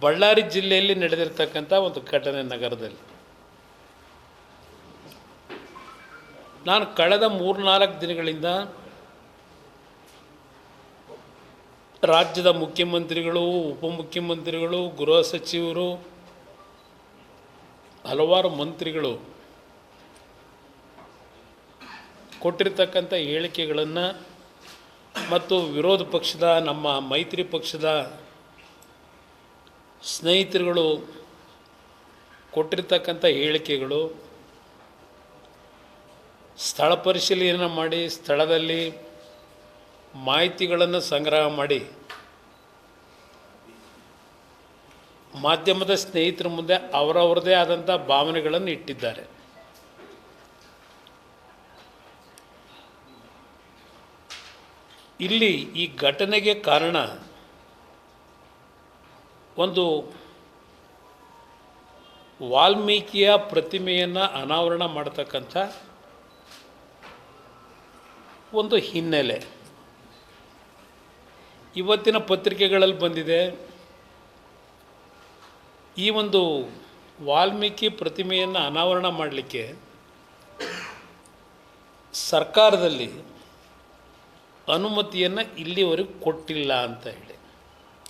ಬಳ್ಳಾರಿ ಜಿಲ್ಲೆಯಲ್ಲಿ ನಡೆದಿರ್ತಕ್ಕಂಥ ಒಂದು ಘಟನೆ ನಗರದಲ್ಲಿ. ನಾನು ಕಳೆದ 3-4 ದಿನಗಳಿಂದ ರಾಜ್ಯದ ಮುಖ್ಯಮಂತ್ರಿಗಳು, ಉಪಮುಖ್ಯಮಂತ್ರಿಗಳು, ಗೃಹ ಸಚಿವರು, ಹಲವಾರು ಮಂತ್ರಿಗಳು ಕೊಟ್ಟಿರ್ತಕ್ಕಂಥ ಹೇಳಿಕೆಗಳನ್ನು ಮತ್ತು ವಿರೋಧ ಪಕ್ಷದ ನಮ್ಮ ಮೈತ್ರಿ ಪಕ್ಷದ ಸ್ನೇಹಿತರುಗಳು ಕೊಟ್ಟಿರ್ತಕ್ಕಂಥ ಹೇಳಿಕೆಗಳು, ಸ್ಥಳ ಪರಿಶೀಲನೆ ಮಾಡಿ ಸ್ಥಳದಲ್ಲಿ ಮಾಹಿತಿಗಳನ್ನು ಸಂಗ್ರಹ ಮಾಡಿ ಮಾಧ್ಯಮದ ಸ್ನೇಹಿತರ ಮುಂದೆ ಅವರವರದೇ ಆದಂಥ ಭಾವನೆಗಳನ್ನು ಇಟ್ಟಿದ್ದಾರೆ. ಇಲ್ಲಿ ಈ ಘಟನೆಗೆ ಕಾರಣ ಒಂದು ವಾಲ್ಮೀಕಿಯ ಪ್ರತಿಮೆಯನ್ನು ಅನಾವರಣ ಮಾಡತಕ್ಕಂಥ ಒಂದು ಹಿನ್ನೆಲೆ. ಇವತ್ತಿನ ಪತ್ರಿಕೆಗಳಲ್ಲಿ ಬಂದಿದೆ, ಈ ಒಂದು ವಾಲ್ಮೀಕಿ ಪ್ರತಿಮೆಯನ್ನು ಅನಾವರಣ ಮಾಡಲಿಕ್ಕೆ ಸರ್ಕಾರದಲ್ಲಿ ಅನುಮತಿಯನ್ನು ಇಲ್ಲಿವರೆಗೂ ಕೊಟ್ಟಿಲ್ಲ ಅಂತ ಹೇಳಿ.